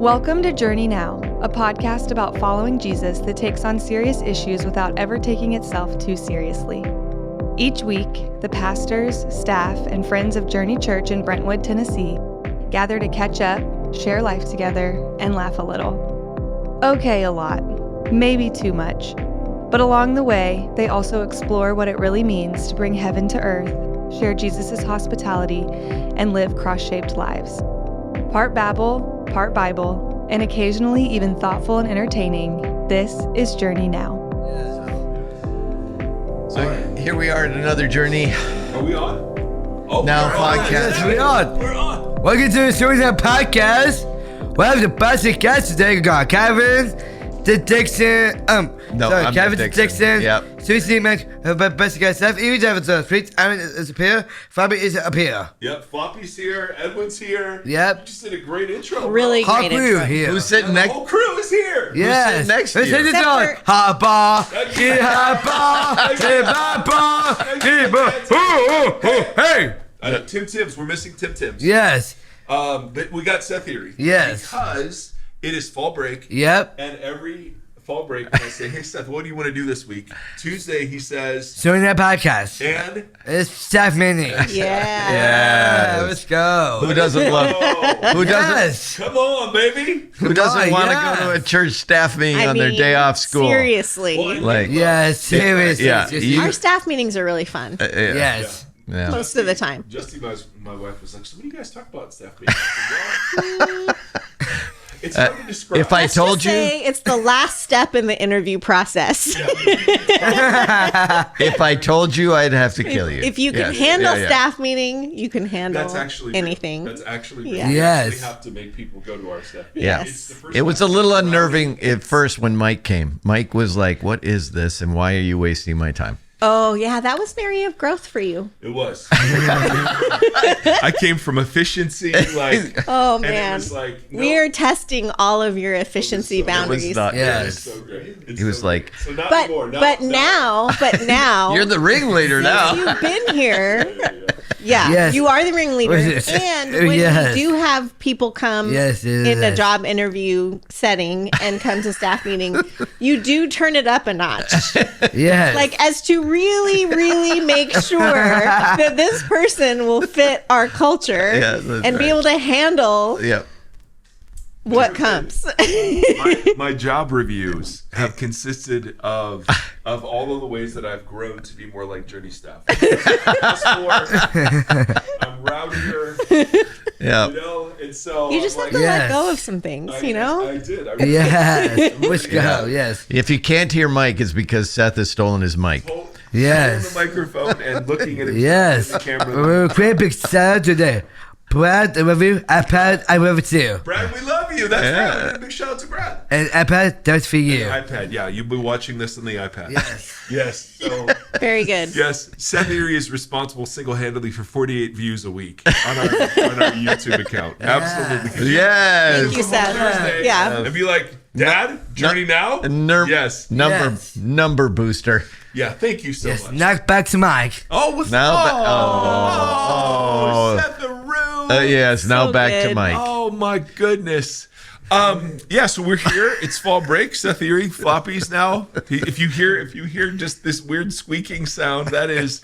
Welcome to Journey Now, a podcast about following Jesus that takes on serious issues without ever taking itself too seriously. Each week, the pastors, staff, and friends of Journey Church in Brentwood, Tennessee, gather to catch up, share life together, and laugh a little. Okay, a lot. Maybe too much. But along the way, they also explore what it really means to bring heaven to earth, share Jesus' hospitality, and live cross-shaped lives. Part Babble, part Bible, and occasionally even thoughtful and entertaining, this is Journey Now. So here we are at another Journey. Are we on? Oh, Now podcast. Yes, we are. We're on. Welcome to the Stories Now podcast. We have the best guests today. We got Kevin, the Dixon. Kevin, the Dixon. Yep. Suzie, best guest. Seth Erre, Fritz, Aaron is up here. Fabi is up here. Yep, Floppy's here. Edwin's here. Yep. You just did a great intro. Really Hot great crew intro. here. Who's sitting The next? whole crew is here. Yes. next to Let's you? hit this Except on. for- Ha ba. Thank He you. ha ba. He ba ba. He ba. Hey. Tim Tims. We're missing Tim Tims. Yes. But we got Seth Erre. Yes. Because it is fall break. Yep. And every fall break, I say, hey, Seth, what do you want to do this week? Tuesday, he says, Stories Now podcast. and... It's staff meeting. Yeah. Let's go. Who doesn't love? Who doesn't? Yes. Come on, baby. Who doesn't on, want to yes. go to a church staff meeting on their day off school? Seriously. Well, Like, Yes, seriously. Yeah, seriously. Our staff meetings are really fun. Yes. Yeah. Most of the time. Justy, my wife, was like, so what do you guys talk about, Steph? I said, well, it's hard to describe. If I Let's told just you, say it's the last step in the interview process. if I told you, I'd have to kill you. If you can Yes. handle Yeah. staff meeting, you can handle That's actually anything. Real. That's actually Yeah. real. We Yes. actually have to make people go to our staff. Yeah. Yes. It's the first It was a time little around. unnerving at first when Mike came. Mike was like, "What is this, and why are you wasting my time?" Oh, yeah. That was an area of growth for you. It was. I came from efficiency, like, Oh, and man. it was like, no, We are testing all of your efficiency It was boundaries. not- Yes. it's so great. It's He was so like- great. so not But anymore. but now You're the ringleader now. you've been here. Yeah, Yes. you are the ringleader. Yes. And when Yes. you do have people come Yes, in a yes. job interview setting and come to staff meeting, you do turn it up a notch. Yes. Like, as to really, really make sure that this person will fit our culture Yeah, that's and be right. able to handle Yep. what comes. my job reviews have consisted of all of the ways that I've grown to be more like Journey staff. I'm rowdier, Yeah. you know, and so You just I'm have to like, let Yes. go of some things, I you know? did. Yes. Let's go. Yeah. Yes. If you can't hear Mike, it's because Seth has stolen his mic. Yes. The microphone and looking at it Yes. in the camera. We're creating big sound today. Brad, I love you. iPad, I love it too. Brad, we love you. That's Yeah. right. Big shout out to Brad. And iPad, that's for you. iPad, yeah, you'll be watching this on the iPad. Yes. Yes. So, Very good. yes, Seth Erre is responsible single-handedly for 48 views a week on our YouTube account. Absolutely. Yes. Thank you, Seth. Thursday, Yeah. and be like, Dad, Journey Now? Yes. Yes. Number booster. Yeah, thank you so Yes. much. Knock back to Mike. Oh, what's Now oh, oh. Seth Erre. Yes. Now So back to good. Mike. Oh my goodness. Yeah, so we're here. It's fall break. Seth Erre, Floppies now. If you hear just this weird squeaking sound, that is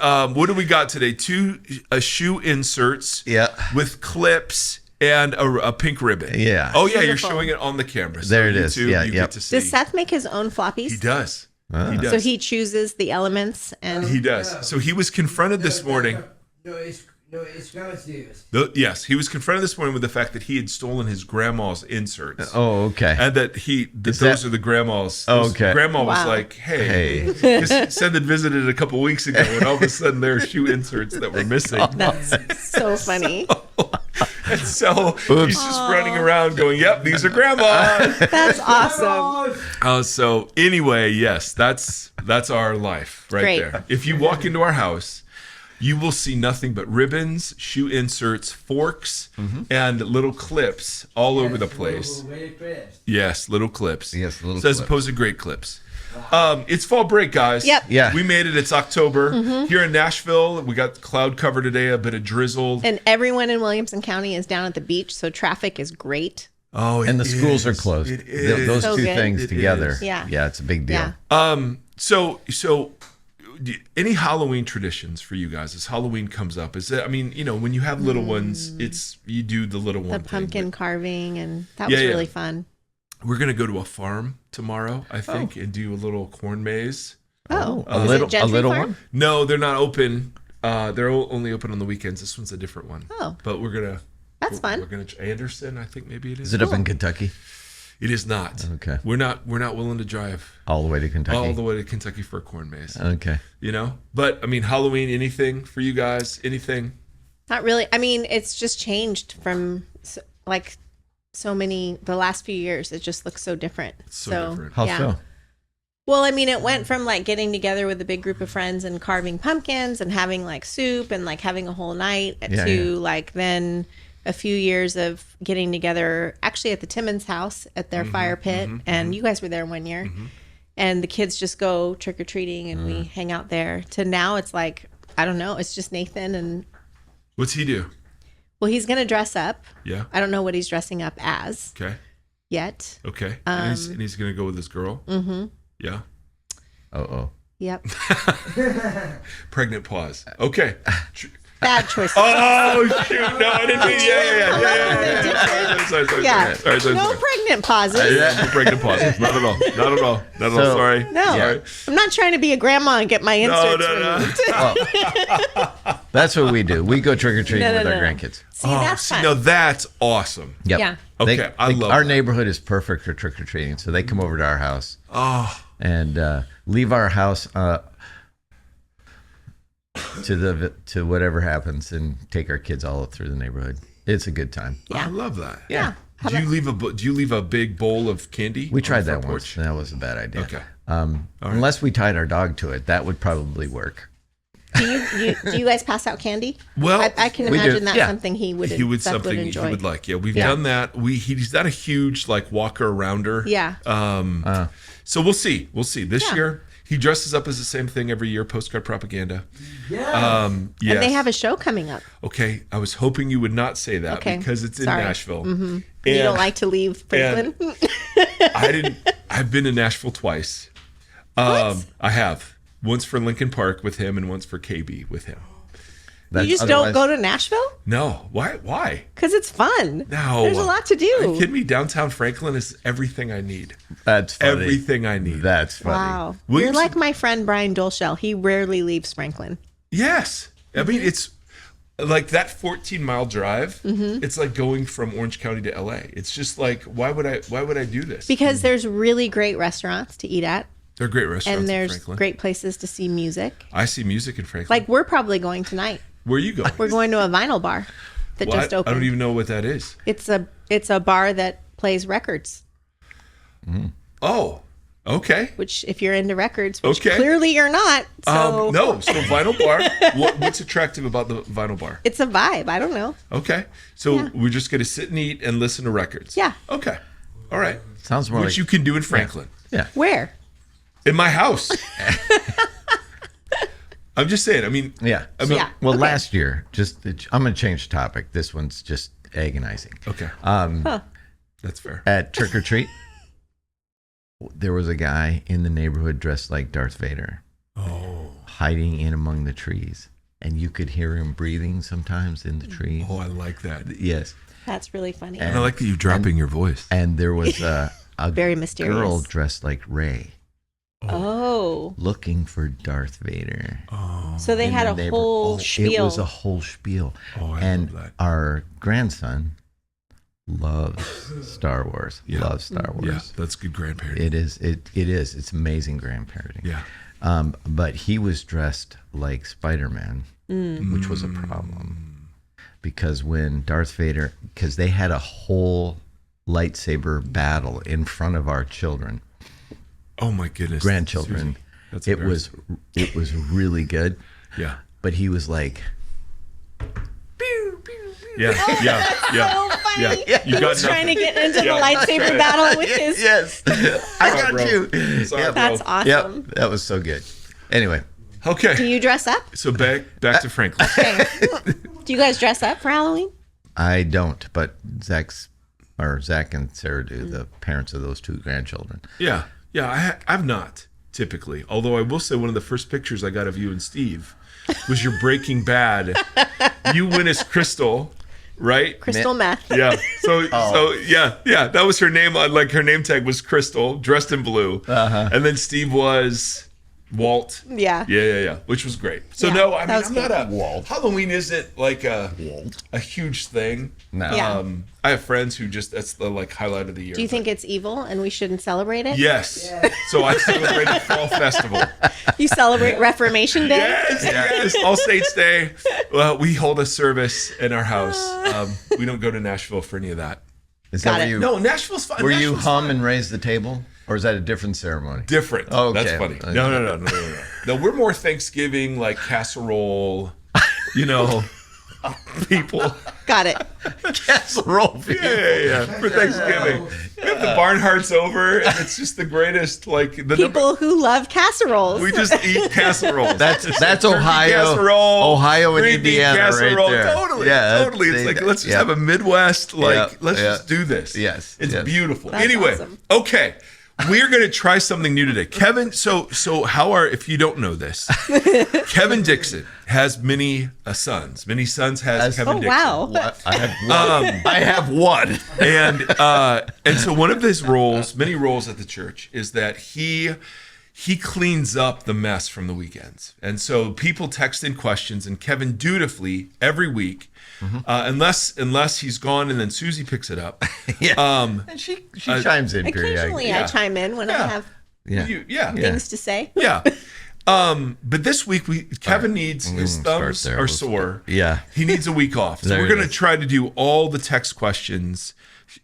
what do we got today? Two shoe inserts Yeah. with clips and a pink ribbon. Yeah. Oh yeah, you're Beautiful. showing it on the camera. So There it is. YouTube, Yeah, you yep. get to see. Does Seth make his own floppies? He does. Ah. He does. So he chooses the elements and He does. So he was confronted this morning. No, it's not serious. Yes, he was confronted this morning with the fact that he had stolen his grandma's inserts. Oh, okay. And that those that- are the grandma's. Oh, Those- okay. Grandma was Wow. like, hey. Hey. Because Seth had visited a couple weeks ago, and all of a sudden there are shoe inserts that were missing. that's so funny. And so he's just running around going, yep, these are grandma's. That's awesome. So anyway, yes, that's our life right Great. there. If you walk into our house, you will see nothing but ribbons, shoe inserts, forks, and little clips all over the place. Yes, little clips. Yes, little so as clips. opposed to great clips. It's fall break, guys. Yep. Yeah. We made it. It's October. Here in Nashville, we got cloud cover today, a bit of drizzle. And everyone in Williamson County is down at the beach, so traffic is great. Oh, and the schools are closed. It is. Those So two good. things together. is. Yeah. It's a big deal. Yeah. So any Halloween traditions for you guys as Halloween comes up? Is it, I mean, when you have little ones, you do the little one The thing, pumpkin but carving, and that was really fun. we're going to go to a farm tomorrow, I think, and do a little corn maze. Oh, A is little, it Gentry little Farm? one. No, they're not open. They're only open on the weekends. This one's a different one. Oh. But we're going to. That's fun. We're going to Anderson, I think maybe it is. Is it up in Kentucky? It is not. Okay. We're not willing to drive All the way to Kentucky. all the way to Kentucky for a corn maze. Okay. But I mean, Halloween, anything for you guys? Anything? Not really. I mean, it's just changed from so many the last few years. It just looks so different. So different. How so? Well, I mean, it went from getting together with a big group of friends and carving pumpkins and having soup and having a whole night to then a few years of getting together actually at the Timmons house at their fire pit. And you guys were there one year. And the kids just go trick-or-treating and we hang out there. To now it's I don't know. It's just Nathan and... What's he do? Well, he's going to dress up. Yeah. I don't know what he's dressing up as Okay. yet. Okay. And he's going to go with this girl? Mm-hmm. Yeah. Oh. Yep. Pregnant pause. Okay. Bad choice. Oh, shoot. No, I didn't mean... Yeah. Sorry. No pregnant pauses. No pregnant pauses. Not at all. Not at all. Sorry. No. Sorry. I'm not trying to be a grandma and get my inserts removed. That's what we do. We go trick-or-treating with our grandkids. See, that's fun. No, that's awesome. Yep. Yeah. Okay, I love our that. neighborhood is perfect for trick-or-treating, so they come over to our house. Oh. And leave our house to whatever happens and take our kids all through the neighborhood. It's a good time. Yeah. I love that. Yeah. Do you leave a big bowl of candy? We on tried the that front once. porch? And that was a bad idea. Okay. Unless we tied our dog to it, that would probably work. Do you guys pass out candy? Well, I can we do. imagine that's Yeah. something he would he would Seth something enjoy. he would like. Yeah, we've done that. He's not a huge walker arounder. Yeah. So we'll see. This Yeah. year he dresses up as the same thing every year. Postcard propaganda. Yeah. Yes. And they have a show coming up. Okay, I was hoping you would not say that Okay. because it's in Sorry. Nashville. You don't like to leave Franklin? I've been to Nashville twice. I have. Once for Lincoln Park with him and once for KB with him. You just don't go to Nashville? No. Why? Because it's fun. No. There's a lot to Are you do. kidding me? Downtown Franklin is everything I need. That's funny. Everything I need. That's funny. Wow. You're Williamson- like my friend Brian Dolshell. He rarely leaves Franklin. Yes. I mean, it's like that 14-mile drive. It's like going from Orange County to LA. It's just why would I do this? Because there's really great restaurants to eat at. They're great restaurants And there's in Franklin. great places to see music. I see music in Franklin. We're probably going tonight. Where you go? We're going to a vinyl bar that just I opened. don't even know what that is. It's a bar that plays records. Oh, okay. Which, if you're into records, which Okay. clearly you're not, so No, so vinyl bar. What's attractive about the vinyl bar? it's a vibe. I don't know. Okay, so Yeah. we're just gonna sit and eat and listen to records. Yeah. Okay. All right. Sounds more Which like you can do in Franklin, Where? in my house. I'm just saying. I mean, Yeah. Yeah. Well, Okay. last year, I'm going to change the topic. This one's just agonizing. Okay, that's fair. At Trick or Treat, there was a guy in the neighborhood dressed like Darth Vader, hiding in among the trees. And you could hear him breathing sometimes in the trees. Oh, I like that. Yes. That's really funny. And I like that you dropping your voice. And there was a Very mysterious. girl dressed like Rey, Oh. looking for Darth Vader. So they in had the a neighbor- whole spiel. It was a whole spiel. Oh, I and love that. our grandson loves Star Wars. Yeah. Loves Star Wars. Yeah, that's good grandparenting. It is. It is. It's amazing grandparenting. Yeah. But he was dressed like Spider-Man, which was a problem because when Darth Vader, because they had a whole lightsaber battle in front of our children, Oh my goodness. grandchildren. Suzie, that's It was really good. Yeah. But he was like, Yeah. Yeah. Yeah. So funny. Yeah. You got He's trying to nothing. get into Yeah, the lightsaber battle with his. yes, I got bro. you. Sorry, Yep. bro. That's awesome. Yep, that was so good. Anyway, Do Okay. you dress up? So back to Franklin. Okay. Do you guys dress up for Halloween? I don't, but Zach's or Zach and Sarah do, the parents of those 2 grandchildren. Yeah. I've not typically. Although I will say one of the first pictures I got of you and Steve was your Breaking Bad. You win as Crystal, right? Crystal meth. Yeah. So that was her name. Like her name tag was Crystal, dressed in blue, and then Steve was Walt. Yeah. Which was great. So Yeah, no, I mean, that was I'm good. not a Walt. Halloween isn't like a huge thing. No. Yeah. I have friends who that's the like highlight of the year. Do you think it's evil and we shouldn't celebrate it? Yes. So I celebrated Fall Festival. You celebrate Reformation Day? Yes. All Saints Day. Well, we hold a service in our house. We don't go to Nashville for any of that. Is Got that it. where you? No, Nashville's fun. Were you Nashville's hum fun. and raise the table, or is that a different ceremony? Different. Oh, okay. That's funny. Okay. No. No, we're more Thanksgiving, like casserole, people. Got it. Casserole. Yeah. For Thanksgiving. We have the Barnharts over, and it's just the greatest, like, the People who love casseroles. we just eat casseroles. That's Turkey Ohio. casserole, Ohio and green bean Indiana casserole. right there. Totally. Yeah, Totally. It's like, let's just yeah. have a Midwest, let's Yeah. just do this. Yes. It's Yes. beautiful. That's Anyway, awesome. okay. We're going to try something new today. Kevin, so if you don't know this, Kevin Dixon has many sons. Many sons has Kevin Dixon. Wow. What? I have one. I have one. And so one of his roles, many roles at the church, is that he cleans up the mess from the weekends. And so people text in questions, and Kevin dutifully every week, unless he's gone and then Suzie picks it up. And she chimes in periodically. Occasionally I chime in when I have things to say. Yeah. But this week Kevin needs his thumbs there. are sore. Yeah. He needs a week off. So There we're it going to is. try to do all the text questions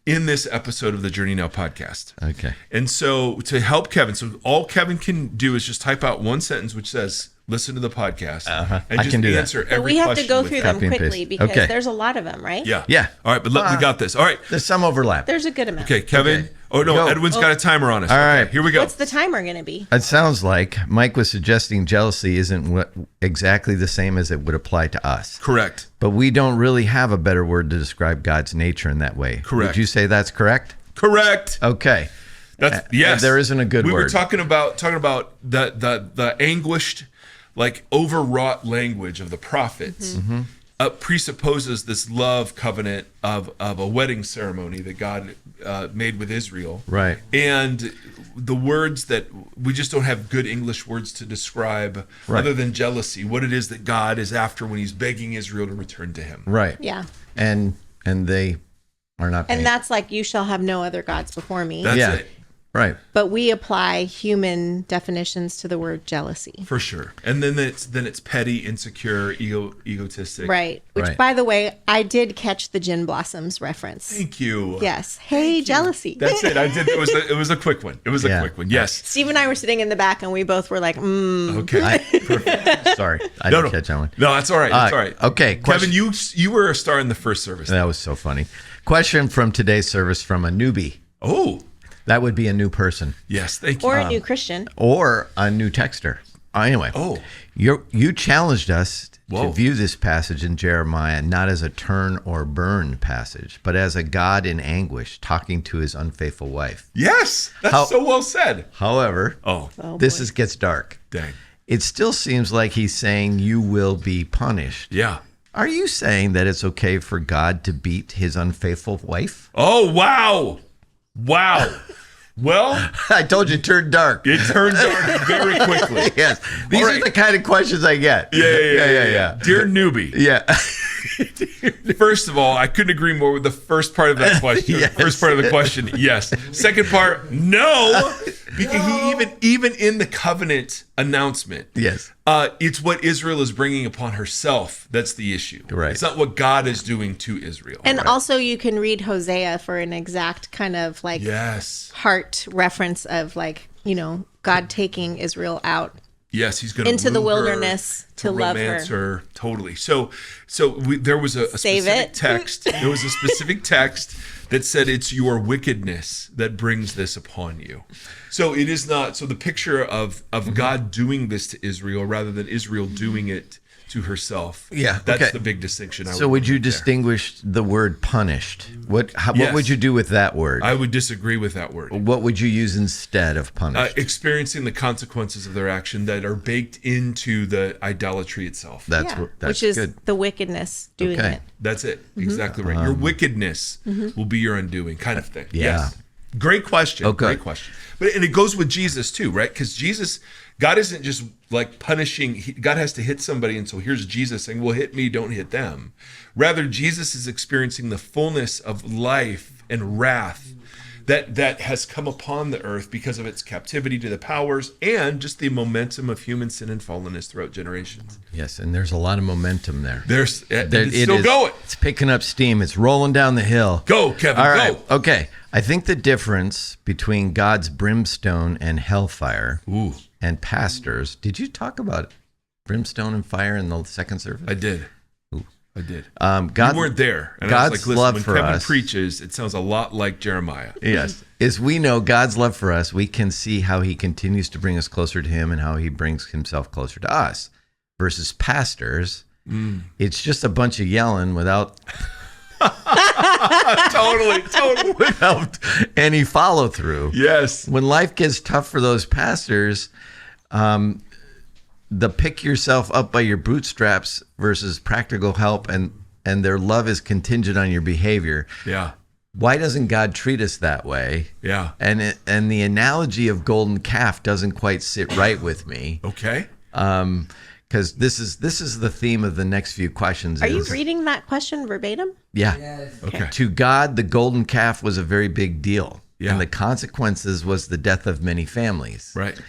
in this episode of the Journey Now podcast. Okay. And so to help Kevin, so all Kevin can do is just type out one sentence which says, listen to the podcast. And I just can do that. answer But every we have to question go with through that. them Copy and quickly paste. because Okay. there's a lot of them, right? Yeah. Yeah. All right, but we got this. All right. There's some overlap. There's a good amount. Okay, Kevin. Okay. Oh, no, Go. Edwin's got a timer on us. All Okay, right. here we go. What's the timer going to be? It sounds like Mike was suggesting jealousy isn't exactly the same as it would apply to us. Correct. But we don't really have a better word to describe God's nature in that way. Correct. Would you say that's correct? Correct. Okay. That's yes. There isn't a good we word. We were talking about the anguished, like overwrought language of the prophets. Presupposes this love covenant of a wedding ceremony that God made with Israel. Right. And the words that we just don't have good English words to describe other than jealousy, what it is that God is after when he's begging Israel to return to him. Right. Yeah. And they are not paying. And that's like, you shall have no other gods before me. That's it. Right. But we apply human definitions to the word jealousy. For sure. And then it's petty, insecure, egotistic. Right. Which, Right. by the way, I did catch the Gin Blossoms reference. Thank you. Yes. Hey, jealousy. That's it. I did. It was a quick one. It was a quick one. Yes. Steve and I were sitting in the back and we both were like, Okay. Perfect. Sorry. I didn't catch that one. No, that's all right. That's all right. Okay. Kevin, you were a star in the first service. That was so funny. Question from today's service from a newbie. Oh, That would be a new person yes. Thank you. or a new Christian. or a new texter. Anyway. Oh. You challenged us Whoa. to view this passage in Jeremiah not as a turn or burn passage, but as a God in anguish talking to his unfaithful wife. Yes. That's How- so well said. However, Oh, this gets dark. dang. It still seems like he's saying you will be punished. Yeah. Are you saying that it's okay for God to beat his unfaithful wife? Oh, wow. Wow. Well, I told you, it turned dark. it turned dark very quickly. Yes. These All are right. the kind of questions I get. Yeah. Dear newbie. Yeah. First of all, I couldn't agree more with the first part of that question. Yes. First part of the question, yes. Second part, no, because he even in the covenant announcement, Yes. it's what Israel is bringing upon herself that's the issue. Right. It's not what God is doing to Israel. And also you can read Hosea for an exact kind of like yes, heart reference of like, God taking Israel out yes, he's going to into the woo her, wilderness to love romance her. Totally. So there was a Save specific it. text. There was a specific text that said it's your wickedness that brings this upon you. So it is not. So the picture of God doing this to Israel rather than Israel doing it to herself. Yeah, That's the big distinction. So would you distinguish the word punished? What would you do with that word? I would disagree with that word. What would you use instead of punished? Experiencing the consequences of their action that are baked into the idolatry itself. That's which is good. the wickedness doing it. That's it. Exactly right. Your wickedness will be your undoing, kind of thing. Yeah. Yes. Great question. Okay. Great question. And it goes with Jesus too, right? Because God isn't just like punishing. God has to hit somebody, and so here's Jesus saying, well, hit me, don't hit them. Rather, Jesus is experiencing the fullness of life and wrath that has come upon the earth because of its captivity to the powers and just the momentum of human sin and fallenness throughout generations. Yes, and there's a lot of momentum there. It's still going. It's picking up steam. It's rolling down the hill. Go, Kevin, All right. go. Okay. I think the difference between God's brimstone and hellfire and pastors, did you talk about brimstone and fire in the second service? I did. I did. God, you weren't there. And God's I was like, listen, love when for Kevin us preaches, it sounds a lot like Jeremiah. Yes. As we know God's love for us, we can see how he continues to bring us closer to him and how he brings himself closer to us. Versus pastors, it's just a bunch of yelling without totally. without any follow through. Yes. When life gets tough for those pastors, the pick yourself up by your bootstraps versus practical help and their love is contingent on your behavior. Yeah. Why doesn't God treat us that way? Yeah. And the analogy of golden calf doesn't quite sit right with me. Okay. Because this is the theme of the next few questions. Are you reading that question verbatim? Yeah. Yes. Okay. To God, the golden calf was a very big deal. Yeah. And the consequences was the death of many families. Right.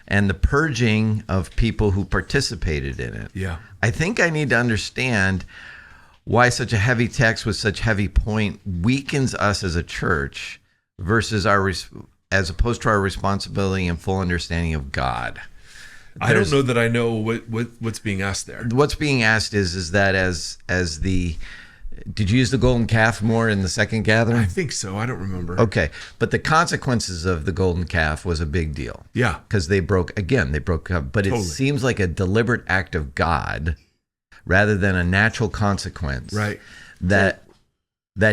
And the purging of people who participated in it. Yeah. I think I need to understand why such a heavy text with such heavy point weakens us as a church versus as opposed to our responsibility and full understanding of God. I don't know that I know what's being asked there. What's being asked is that as the did you use the golden calf more in the second gathering? I think so. I don't remember. Okay, but the consequences of the golden calf was a big deal. Yeah. Because they broke up. But Totally. It seems like a deliberate act of God rather than a natural consequence. Right. That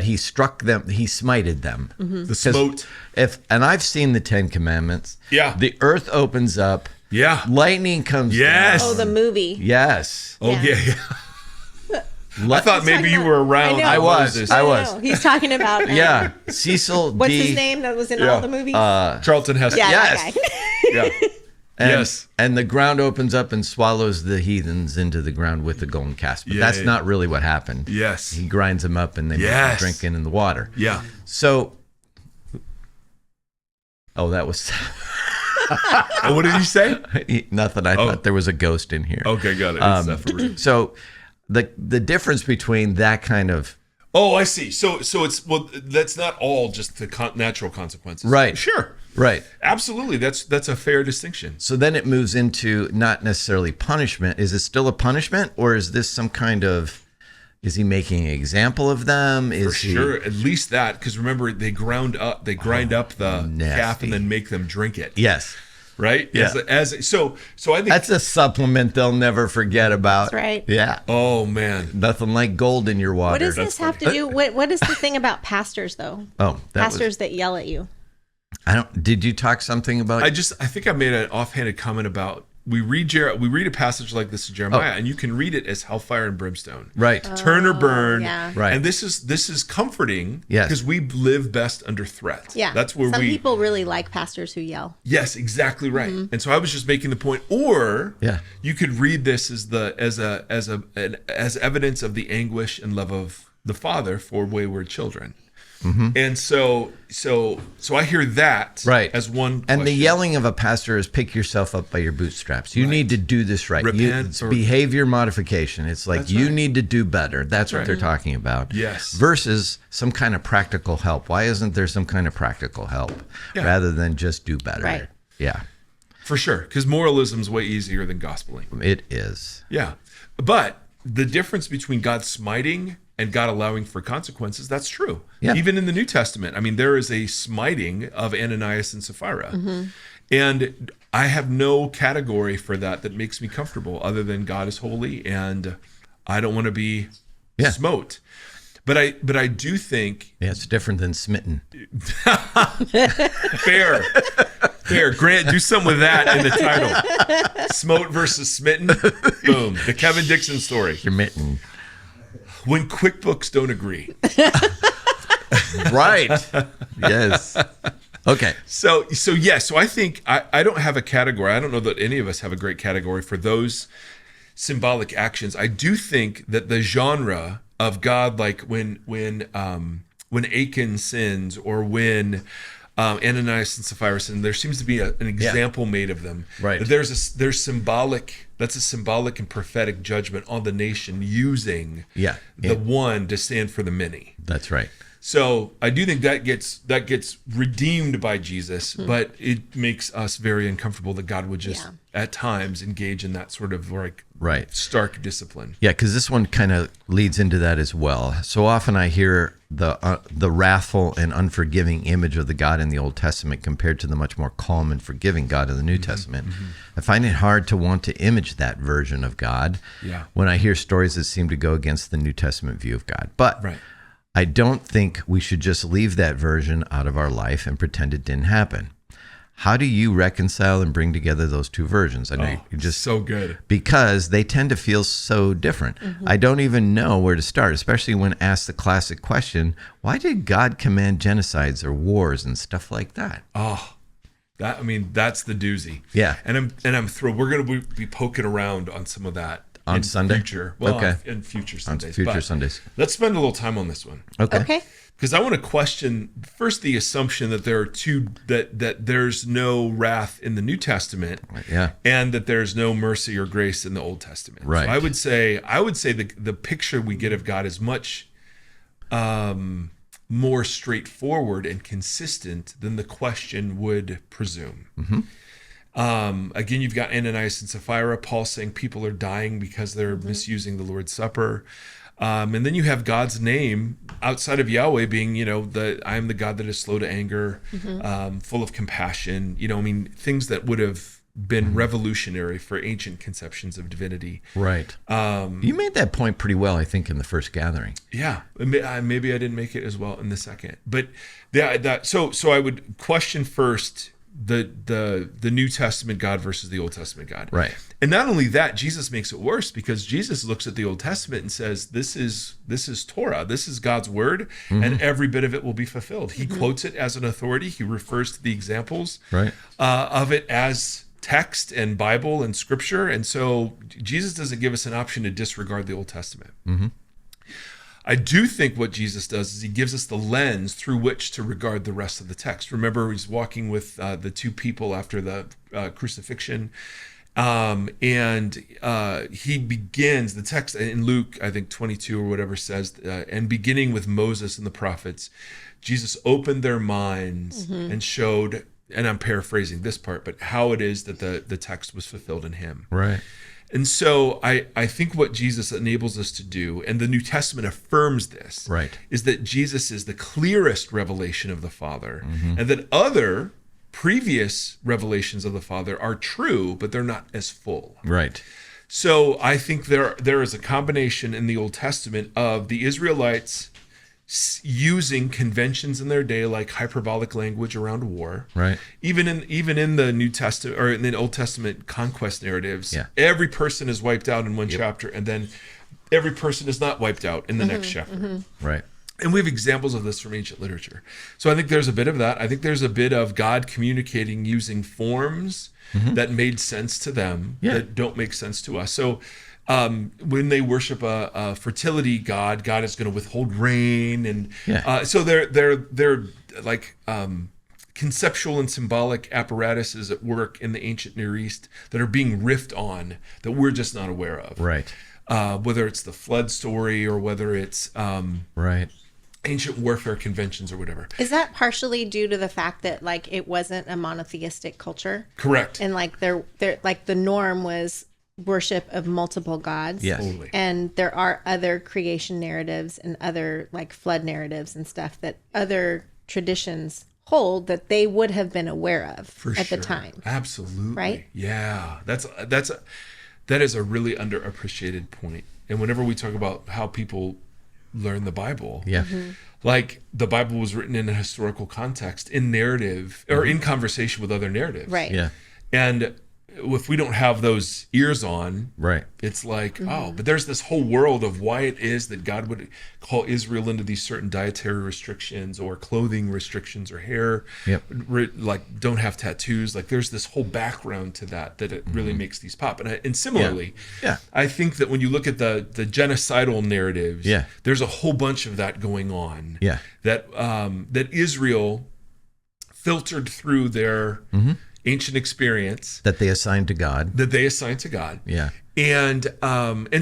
he struck them, he smited them. The smote. And I've seen the 10 Commandments. Yeah. The earth opens up. Yeah. Lightning comes Yes. down. Oh, the movie. Yes. Oh, Yeah. yeah. I thought maybe you were around. I was. Moses. I was. No, he's talking about Yeah. Cecil what's D. his name that was in all the movies? Charlton Heston. yeah, yes. that guy. Yeah. And, Yes. And the ground opens up and swallows the heathens into the ground with the golden calf. But that's not really what happened. Yes. He grinds them up and they make them drinking in the water. Yeah. So, that was Oh, what did he say? nothing. I thought there was a ghost in here. Okay, got it. It's Seth Erre. So the difference between that kind of Oh, I see. So it's that's not all just the natural consequences. Right. Sure. right. Absolutely. That's a fair distinction. So then it moves into not necessarily punishment. Is it still a punishment, or is this some kind of? Is he making an example of them? For sure. At least that, because remember they grind up the calf and then make them drink it. Yes. Right. Yeah. So I think That's a supplement they'll never forget about. That's right. Yeah. Oh man. Nothing like gold in your water. What does this have to do? What is the thing about pastors though? Oh, Pastors that yell at you. Did you talk something about? I think I made an offhanded comment about we read a passage like this in Jeremiah, and you can read it as hellfire and brimstone. Right. Turn or burn. Yeah. Right. And this is comforting. Yes. Because we live best under threat. Yeah. That's where some people really like pastors who yell. Yes, exactly right. And so I was just making the point. Or you could read this as evidence of the anguish and love of the Father for wayward children. And so I hear that as one And the question. yelling of a pastor is pick yourself up by your bootstraps. You need to do this right. Repent It's behavior modification. It's like you need to do better. That's what right. they're talking about. Yes. Versus some kind of practical help. Why isn't there some kind of practical help rather than just do better? Right. Yeah. For sure. Because moralism's way easier than gospeling. It is. Yeah. But the difference between God smiting and God allowing for consequences, that's true. Yeah. Even in the New Testament, I mean, there is a smiting of Ananias and Sapphira. And I have no category for that makes me comfortable other than God is holy and I don't want to be smote. But I do think it's different than smitten. Fair. Grant, do something with that in the title. Smote versus smitten. Boom. The Kevin Dixon story. Smitten. When QuickBooks don't agree. Right. Yes. Okay. So I think I don't have a category. I don't know that any of us have a great category for those symbolic actions. I do think that the genre of God, like when Achan sins or when Ananias and Sapphira sin, there seems to be an example made of them. Right. That there's symbolic. That's a symbolic and prophetic judgment on the nation using the one to stand for the many. That's right. So I do think that gets redeemed by Jesus, but it makes us very uncomfortable that God would just at times engage in that sort of like stark discipline. Yeah, because this one kind of leads into that as well. So often I hear the wrathful and unforgiving image of the God in the Old Testament compared to the much more calm and forgiving God in the New Testament. I find it hard to want to image that version of God when I hear stories that seem to go against the New Testament view of God. But I don't think we should just leave that version out of our life and pretend it didn't happen. How do you reconcile and bring together those two versions? I know you're just so good because they tend to feel so different. I don't even know where to start, especially when asked the classic question, why did God command genocides or wars and stuff like that? That's the doozy. Yeah. And I'm thrilled. We're going to be poking around on some of that on Sunday. In future Sundays. Sundays. Let's spend a little time on this one. Okay. Because I want to question first the assumption that there are that there's no wrath in the New Testament, and that there's no mercy or grace in the Old Testament. Right. So I would say the picture we get of God is much more straightforward and consistent than the question would presume. Again, you've got Ananias and Sapphira, Paul saying people are dying because they're misusing the Lord's Supper. And then you have God's name outside of Yahweh being, I am the God that is slow to anger, full of compassion, things that would have been revolutionary for ancient conceptions of divinity. Right. You made that point pretty well, I think, in the first gathering. Yeah. Maybe I didn't make it as well in the second. But so I would question first the New Testament God versus the Old Testament God. Right. And not only that, Jesus makes it worse because Jesus looks at the Old Testament and says, this is Torah, this is God's word, and every bit of it will be fulfilled. He quotes it as an authority. He refers to the examples of it as text and Bible and scripture. And so Jesus doesn't give us an option to disregard the Old Testament. I do think what Jesus does is he gives us the lens through which to regard the rest of the text. Remember, he's walking with the two people after the crucifixion. And he begins the text in Luke, I think 22 or whatever says, and beginning with Moses and the prophets, Jesus opened their minds and showed, and I'm paraphrasing this part, but how it is that the text was fulfilled in him. Right. And so I think what Jesus enables us to do, and the New Testament affirms this, is that Jesus is the clearest revelation of the Father, and that other previous revelations of the Father are true, but they're not as full. Right. So I think there is a combination in the Old Testament of the Israelites using conventions in their day like hyperbolic language around war. Right. Even in the New Testament or in the Old Testament conquest narratives, every person is wiped out in one chapter, and then every person is not wiped out in the next chapter. Right. And we have examples of this from ancient literature. So I think there's a bit of that. I think there's a bit of God communicating using forms that made sense to them that don't make sense to us. So when they worship a fertility god, God is going to withhold rain, and so they're like conceptual and symbolic apparatuses at work in the ancient Near East that are being riffed on that we're just not aware of. Right. Whether it's the flood story or whether it's ancient warfare conventions or whatever. Is that partially due to the fact that like it wasn't a monotheistic culture? Correct. And like they're like the norm was worship of multiple gods. Yes. Totally. And there are other creation narratives and other like flood narratives and stuff that other traditions hold that they would have been aware of at the time. Absolutely. Right? Yeah. That is a really underappreciated point. And whenever we talk about how people learn the Bible, like the Bible was written in a historical context, in narrative, or in conversation with other narratives. Right. Yeah. And if we don't have those ears on, right, it's like, but there's this whole world of why it is that God would call Israel into these certain dietary restrictions or clothing restrictions or hair, like don't have tattoos. Like there's this whole background to that it really makes these pop. And similarly, I think that when you look at the genocidal narratives, there's a whole bunch of that going on. Yeah. That Israel filtered through their ancient experience that they assigned to God. Yeah. And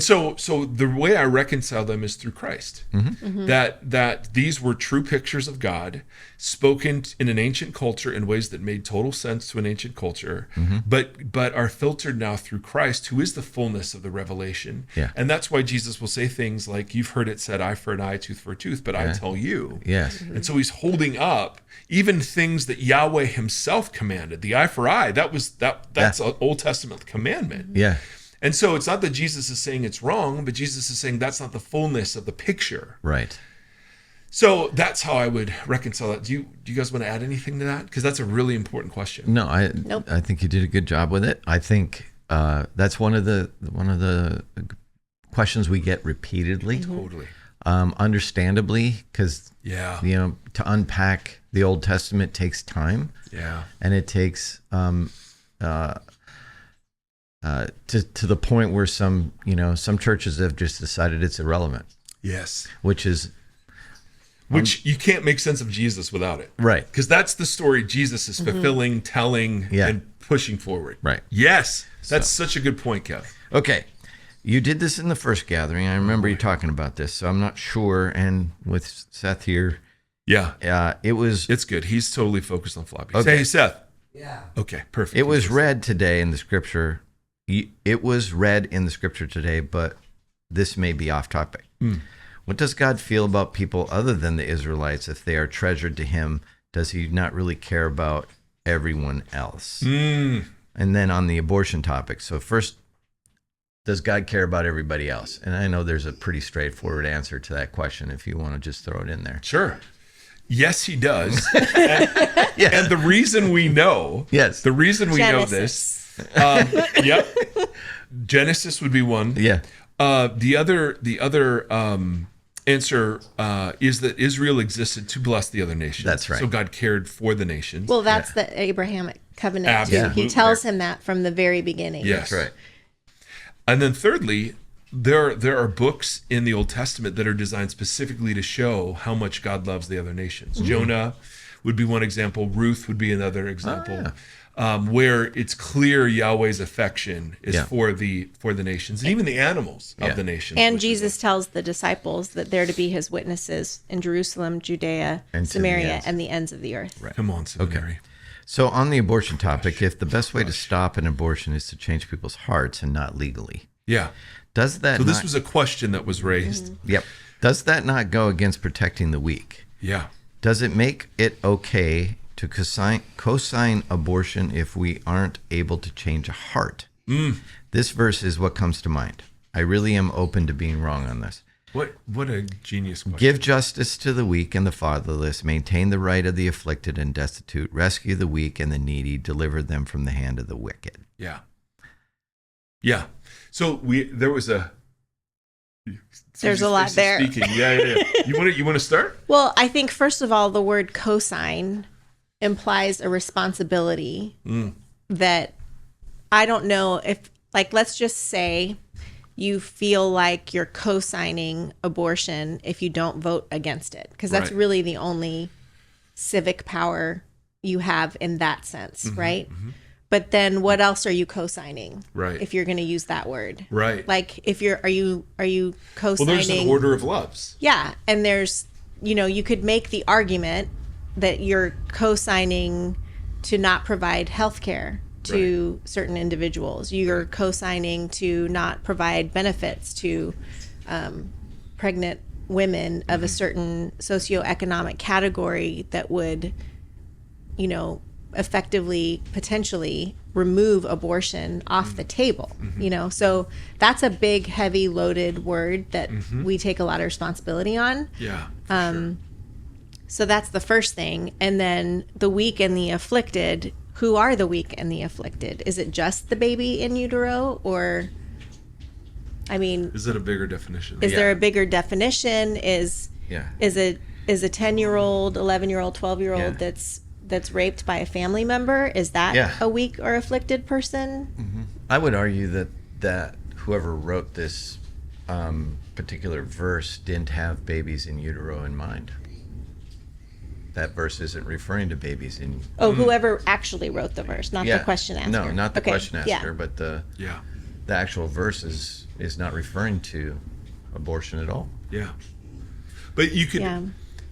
so the way I reconcile them is through Christ. That these were true pictures of God spoken in an ancient culture in ways that made total sense to an ancient culture, but are filtered now through Christ, who is the fullness of the revelation. Yeah. And that's why Jesus will say things like, you've heard it said, eye for an eye, tooth for a tooth, but I tell you. Yes. And so he's holding up even things that Yahweh himself commanded. The eye for eye, that's an Old Testament commandment. Yeah. And so it's not that Jesus is saying it's wrong, but Jesus is saying that's not the fullness of the picture. Right. So that's how I would reconcile that. Do you guys want to add anything to that? Because that's a really important question. No, I think you did a good job with it. I think that's one of the questions we get repeatedly. Totally. Understandably, because to unpack the Old Testament takes time. Yeah. And it takes to the point where some churches have just decided it's irrelevant. Yes. Which you can't make sense of Jesus without it. Right. Because that's the story Jesus is fulfilling, telling, and pushing forward. Right. Yes. That's such a good point, Kev. Okay. You did this in the first gathering. I remember you talking about this, so I'm not sure. And with Seth here, it's good. He's totally focused on floppy. Okay. Hey, Seth. Yeah. Okay, perfect. It was read today in the scripture. It was read in the scripture today, but this may be off topic. What does God feel about people other than the Israelites if they are treasured to him? Does he not really care about everyone else? And then on the abortion topic. So first, does God care about everybody else? And I know there's a pretty straightforward answer to that question if you want to just throw it in there. Sure. Yes, he does. And the reason we know, know this, Genesis would be one. Yeah. The other answer is that Israel existed to bless the other nations. That's right. So God cared for the nations. Well, that's the Abrahamic covenant. Absolutely. He tells him that from the very beginning. Yes. That's right. And then thirdly, there are books in the Old Testament that are designed specifically to show how much God loves the other nations. Jonah would be one example. Ruth would be another example. Where it's clear Yahweh's affection is for the nations and even the animals of the nations. And Jesus tells the disciples that they're to be his witnesses in Jerusalem, Judea, and Samaria, and the ends of the earth. Right. Come on, Samaria. Okay. So on the abortion topic, if the best way to stop an abortion is to change people's hearts and not legally. Yeah. Does that So this was a question that was raised. Yep. Does that not go against protecting the weak? Yeah. Does it make it okay to co-sign abortion if we aren't able to change a heart? This verse is what comes to mind. I really am open to being wrong on this. What a genius question. Give justice to the weak and the fatherless, maintain the right of the afflicted and destitute, rescue the weak and the needy, deliver them from the hand of the wicked. Yeah. Yeah. So there's a lot there. Speaking. Yeah. You want to start? Well, I think first of all, the word cosign implies a responsibility that I don't know if, like, let's just say you feel like you're co-signing abortion if you don't vote against it, because that's really the only civic power you have in that sense, right? But then what else are you co-signing? Right. If you're going to use that word. Right. Like if are you co-signing? Well, there's an order of loves. Yeah, and there's, you could make the argument that you're co-signing to not provide health care to certain individuals. You're co-signing to not provide benefits to pregnant women of a certain socioeconomic category that would effectively, potentially remove abortion off the table, so that's a big, heavy, loaded word that we take a lot of responsibility on. Yeah. Sure. So that's the first thing. And then the weak and the afflicted. Who are the weak and the afflicted? Is it just the baby in utero, or is it a bigger definition? Is there a bigger definition? Is a 10-year-old, 11-year-old, 12-year-old that's raped by a family member, is that a weak or afflicted person? I would argue that whoever wrote this particular verse didn't have babies in utero in mind. That verse isn't referring to babies in... Oh, whoever actually wrote the verse, not the question asker. No, not the question asker, but the actual verse is not referring to abortion at all. Yeah. But you could... Yeah.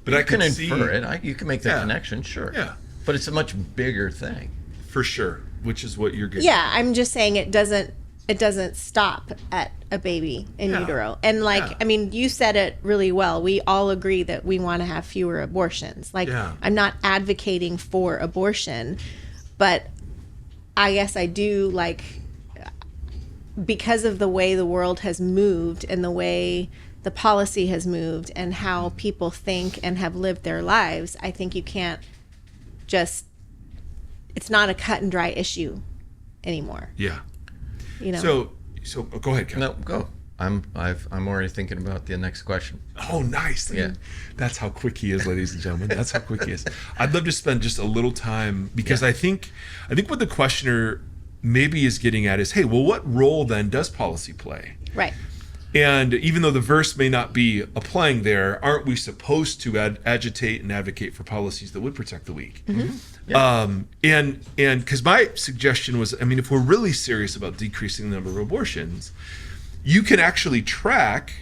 But I can infer it. You can make that connection, sure. Yeah. But it's a much bigger thing. For sure, which is what you're getting. Yeah, I'm just saying it doesn't stop at a baby in utero. And you said it really well. We all agree that we want to have fewer abortions. I'm not advocating for abortion, but I guess I do, because of the way the world has moved and the way the policy has moved and how people think and have lived their lives, I think you can't it's not a cut and dry issue anymore. Yeah. So go ahead, Kevin. No, go. I'm already thinking about the next question. Oh, nice. Yeah. That's how quick he is, ladies and gentlemen. That's how quick he is. I'd love to spend just a little time, because I think what the questioner maybe is getting at is, hey, well, what role then does policy play? Right. And even though the verse may not be applying there, aren't we supposed to agitate and advocate for policies that would protect the weak? And because my suggestion was, if we're really serious about decreasing the number of abortions, you can actually track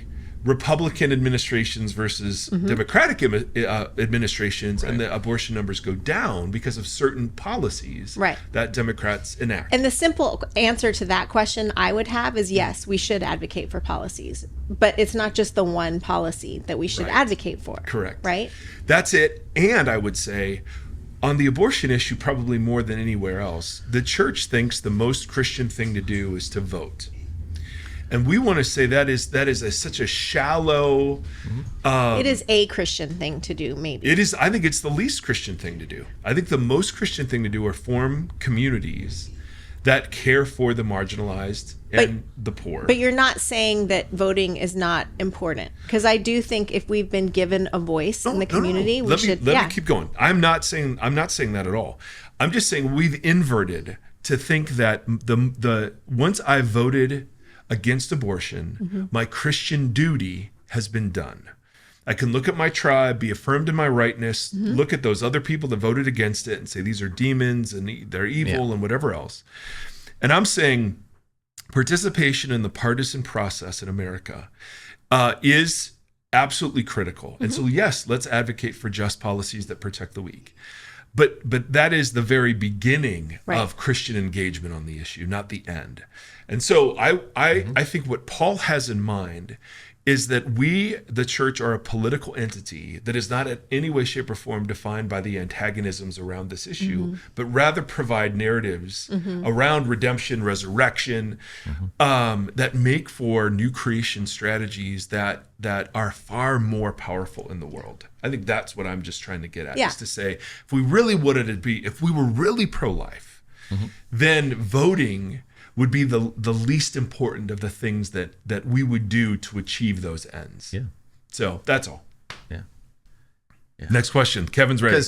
Republican administrations versus Democratic administrations, and the abortion numbers go down because of certain policies that Democrats enact. And the simple answer to that question I would have is yes, we should advocate for policies. But it's not just the one policy that we should advocate for. Correct. Right? That's it. And I would say, on the abortion issue, probably more than anywhere else, the church thinks the most Christian thing to do is to vote. And we want to say that is such a shallow... it is a Christian thing to do, maybe. It is. I think it's the least Christian thing to do. I think the most Christian thing to do are form communities that care for the marginalized and the poor. But you're not saying that voting is not important. Because I do think if we've been given a voice in the community, we should... Let me keep going. I'm not saying that at all. I'm just saying we've inverted to think that the once I voted against abortion, my Christian duty has been done. I can look at my tribe, be affirmed in my rightness, look at those other people that voted against it and say these are demons and they're evil and whatever else. And I'm saying participation in the partisan process in America is absolutely critical. And so, yes, let's advocate for just policies that protect the weak. But that is the very beginning of Christian engagement on the issue, not the end. And so I think what Paul has in mind is that we, the church, are a political entity that is not in any way, shape, or form defined by the antagonisms around this issue, but rather provide narratives around redemption, resurrection, that make for new creation strategies that are far more powerful in the world. I think that's what I'm just trying to get at, is to say, if we really wanted it to be, if we were really pro-life, then voting would be the least important of the things that we would do to achieve those ends. Yeah. So that's all. Yeah. Next question. Kevin's ready.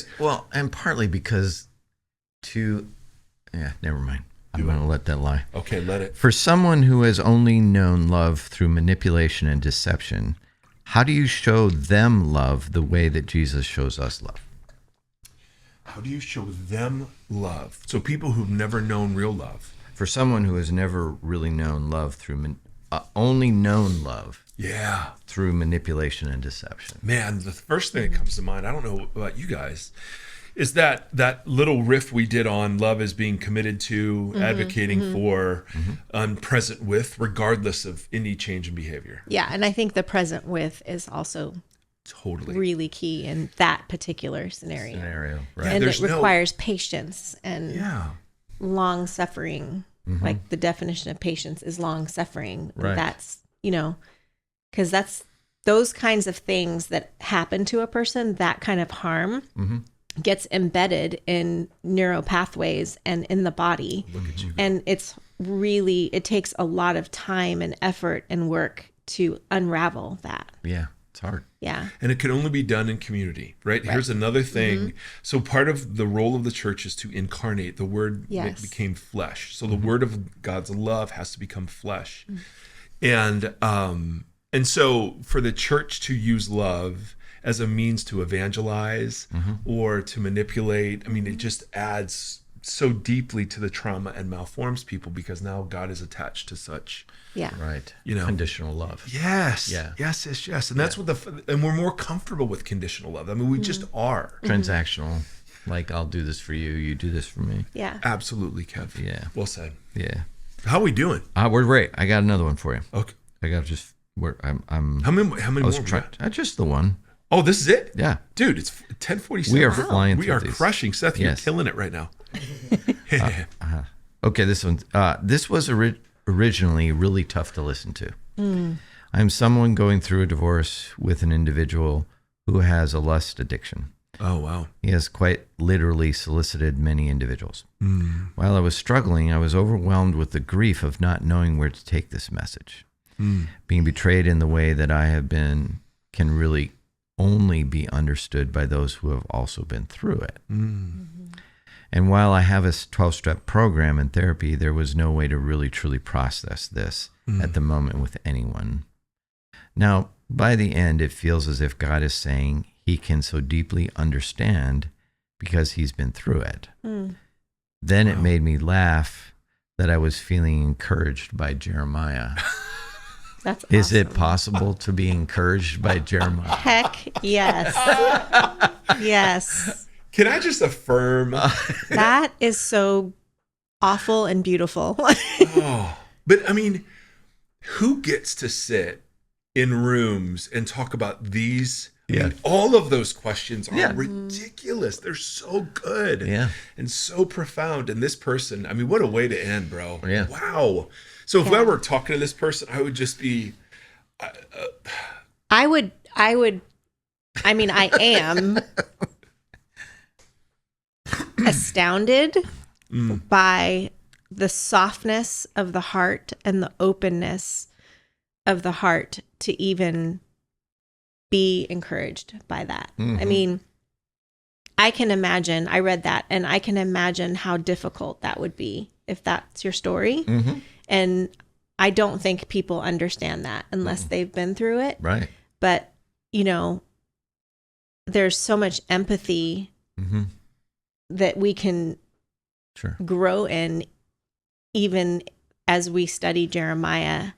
And partly because never mind. I'm going to let that lie. Okay, let it. For someone who has only known love through manipulation and deception, how do you show them love the way that Jesus shows us love? How do you show them love? So people who've never known real love. For someone who has never really known love through only known love through manipulation and deception. Man, the first thing that comes to mind, I don't know about you guys, is that little riff we did on love as being committed to, advocating for, and present with, regardless of any change in behavior. Yeah, and I think the present with is also really key in that particular scenario. Right. And it requires patience and long suffering. Like the definition of patience is long suffering. Right. That's, because that's those kinds of things that happen to a person, that kind of harm gets embedded in neural pathways and in the body. Look at you. And it takes a lot of time and effort and work to unravel that. Yeah. It's hard. Yeah. And it can only be done in community, right? Here's another thing. So part of the role of the church is to incarnate. The word became flesh. So the word of God's love has to become flesh. And so for the church to use love as a means to evangelize or to manipulate, I mean, it just adds so deeply to the trauma and malforms people, because now God is attached to such. Yeah. Right. Conditional love. Yes. Yeah. Yes. And that's what and we're more comfortable with conditional love. I mean, we just are. Transactional. Like, I'll do this for you, you do this for me. Yeah. Absolutely, Kev. Yeah. Well said. Yeah. How are we doing? We're great. I got another one for you. Okay. I got just where I'm How many more? just the one. Oh, this is it? Yeah. Dude, it's 10:47. We are flying We through are these. crushing. Seth, you're Yes. killing it right now. Okay, this one. This was originally really tough to listen to. I'm someone going through a divorce with an individual who has a lust addiction. Oh, wow. He has quite literally solicited many individuals. While I was struggling, I was overwhelmed with the grief of not knowing where to take this message. Being betrayed in the way that I have been can really only be understood by those who have also been through it. And while I have a 12-step program in therapy, there was no way to really truly process this at the moment with anyone. Now, by the end, it feels as if God is saying he can so deeply understand because he's been through it. Then it made me laugh that I was feeling encouraged by Jeremiah. That's awesome. Is it possible to be encouraged by Jeremiah? Heck yes. Yes. Can I just affirm? That is so awful and beautiful. But I mean, who gets to sit in rooms and talk about these? I mean, all of those questions are ridiculous. They're so good and so profound. And this person, I mean, what a way to end, bro. Yeah. Wow. So if I were talking to this person, I would just be... I am astounded by the softness of the heart and the openness of the heart to even be encouraged by that. I mean, I can imagine, I read that and I can imagine how difficult that would be if that's your story. And I don't think people understand that unless they've been through it. Right. But, there's so much empathy that we can grow in, even as we study Jeremiah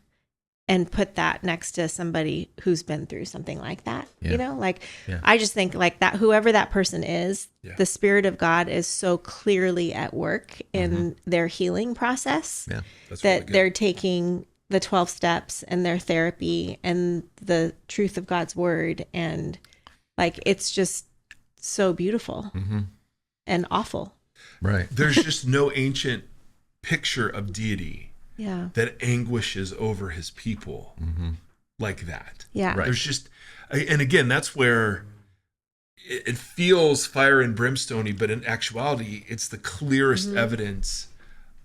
and put that next to somebody who's been through something like that. I just think like that, whoever that person is, the Spirit of God is so clearly at work in their healing process that they're taking the 12 steps and their therapy and the truth of God's word. And like, it's just so beautiful and awful. Right. There's just no ancient picture of deity that anguishes over his people like that. Yeah. Right. There's just, and again, that's where it feels fire and brimstone-y, but in actuality, it's the clearest evidence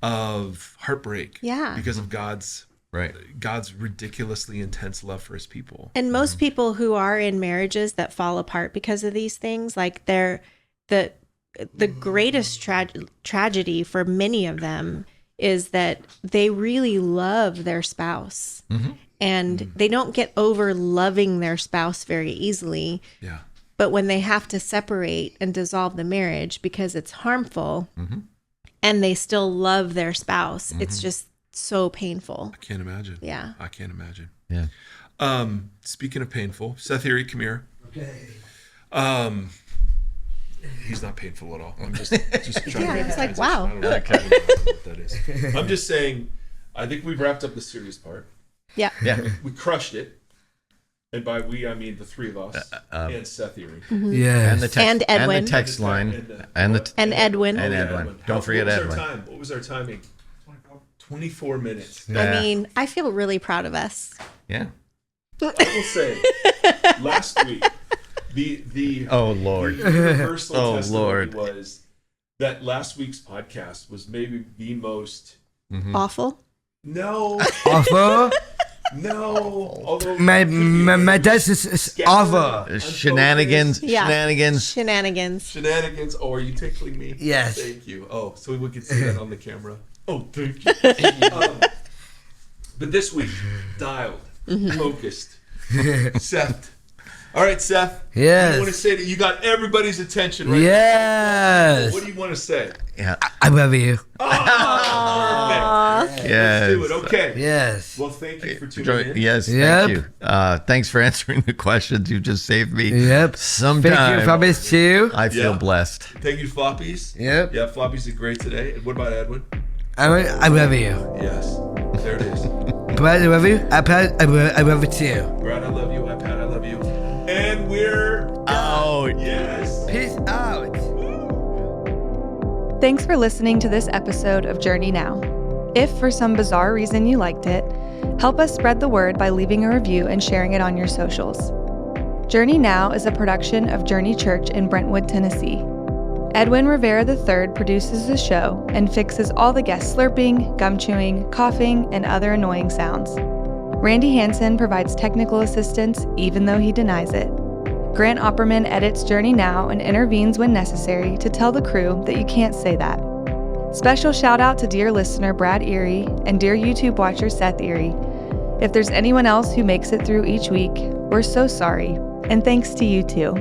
of heartbreak because of God's ridiculously intense love for his people. And most people who are in marriages that fall apart because of these things, like they're the greatest tragedy for many of them is that they really love their spouse and they don't get over loving their spouse very easily. Yeah. But when they have to separate and dissolve the marriage because it's harmful and they still love their spouse, it's just so painful. I can't imagine. Yeah. I can't imagine. Yeah. Speaking of painful, Seth Erre, come here. Okay. He's not painful at all. I'm just trying to make it's a like, transition. wow. I don't know what that is. I'm just saying, I think we've wrapped up the serious part. Yeah. Yeah. We crushed it. And by we, I mean the three of us and Seth Erre. Yes. And Edwin. And the text line. And Edwin. And Edwin. Don't forget Edwin. What was our timing? 24 minutes. Yeah. I mean, I feel really proud of us. Yeah. I will say, last week, the Oh, Lord. the universal testimony Lord. was that last week's podcast was maybe the most Awful. no. Awful. Although My dad is awful. Shenanigans. Yeah. Shenanigans. Shenanigans. Oh, are you tickling me? Yes. Thank you. Oh, so we can see that on the camera. Oh, thank you. But this week, dialed, focused. Seth. All right, Seth. Yes. What do you want to say? You got everybody's attention right Yes. now. What do you want to say? Yeah. I love you. Oh, perfect. Yes. Let's do it. Okay. Yes. Well, thank you for tuning in. Yes, Yep. thank you. Thanks for answering the questions. You just saved me Yep. some Thank time. you for this too. I feel Yeah. blessed. Thank you, Floppies. Yep. Yeah, Floppies did great today. And what about Edwin? I love you. Yes. There it is. Brad, I love you. I love you too. Brad, I love you. iPad, I love you. And we're out. Yes. Peace out. Thanks for listening to this episode of Journey Now. If for some bizarre reason you liked it, help us spread the word by leaving a review and sharing it on your socials. Journey Now is a production of Journey Church in Brentwood, Tennessee. Edwin Rivera III produces the show and fixes all the guest slurping, gum chewing, coughing, and other annoying sounds. Randy Hansen provides technical assistance even though he denies it. Grant Opperman edits Journey Now and intervenes when necessary to tell the crew that you can't say that. Special shout out to dear listener Brad Erre and dear YouTube watcher Seth Erre. If there's anyone else who makes it through each week, we're so sorry, and thanks to you too.